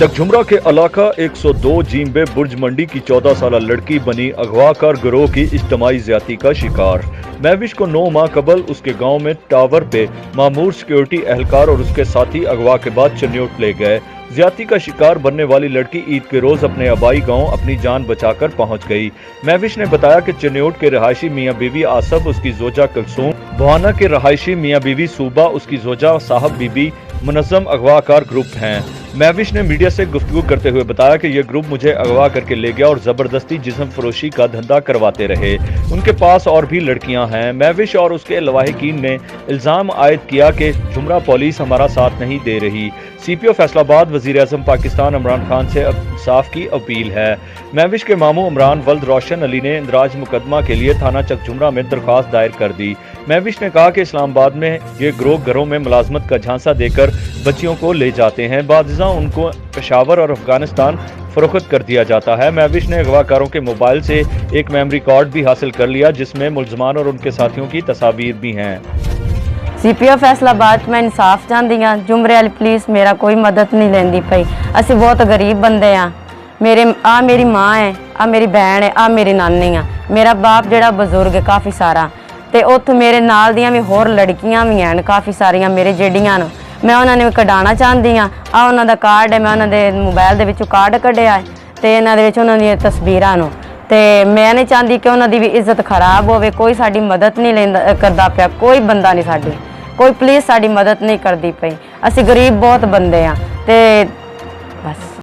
चकझुमरा के इलाका 102 जीम्बे बुर्ज मंडी की 14 साल लड़की बनी अगवाकार गिरोह की इज्तिमाई ज्यादती का शिकार। महविश को 9 माह कबल उसके गांव में टावर पे मामूर सिक्योरिटी एहलकार और उसके साथी अगवा के बाद चन्योट ले गए। ज्यादती का शिकार बनने वाली लड़की ईद के रोज अपने आबाई गांव अपनी जान बचाकर पहुंच गई। महविश ने बताया कि चन्योट के रहायशी मियां बीवी आसफ, उसकी जोजा कलसूम, बुहाना के रहायशी मियां बीवी सूबा, उसकी जोजा साहब बीबी मुनज़्ज़म अगवाकार ग्रुप हैं। महविश ने मीडिया से गुफ्तगू करते हुए बताया कि यह ग्रुप मुझे अगवा करके ले गया और जबरदस्ती जिस्म फरोशी का धंधा करवाते रहे। उनके पास और भी लड़कियां हैं। महविश और उसके लवाहिकीन ने इल्जाम आयद किया कि झुमरा पुलिस हमारा साथ नहीं दे रही। CPO फैसलाबाद वज़ीर-ए-आज़म पाकिस्तान इमरान खान से इंसाफ की अपील है। महविश के मामू इमरान वल्द रोशन अली ने इंदराज मुकदमा के लिए थाना चकझुमरा में दरख्वास्त दायर कर दी। महविश ने कहा कि इस्लामाबाद में ये ग्रोह घरों में मुलाजमत का झांसा देकर बच्चियों को ले जाते हैं। बाज़ उनको पेशावर और अफगानिस्तान फरोख्त कर दिया जाता है। महविश ने अगवाकारों के मोबाइल से एक मेमोरी कार्ड भी हासिल कर लिया जिसमें मुल्ज़मान और उनके साथियों की तस्वीर भी हैं। CPO फैसलाबाद मैं इंसाफ चाहती हाँ। झुमरे वाली पुलिस मेरा कोई मदद नहीं लेंदी पई। असी बहुत गरीब बंदे हाँ। मेरी माँ है, मेरी बहन है, मेरी नानी है। मेरा बाप जड़ा बजुर्ग है काफ़ी सारा, तो उत्थे मेरे नाल दियां भी होर लड़कियां भी हैं काफ़ी सारियां मेरे जेडियां न। मैं उन्होंने कढ़ाना चाहती हाँ। उन्हों का कार्ड है, मैं उन्होंने मोबाइल के विचों कार्ड कढ़िया है, तो इन्होंने उन्होंने तस्वीरां नो, तो मैं नहीं चाहती कि उन्होंने भी इज्जत खराब होवे। कोई साडी मदद नहीं लेंदा करदा पिया, कोई बंदा नहीं साडी, कोई पुलिस साडी मदद नहीं करती पई। असी गरीब बहुत बंदे हाँ, तो बस।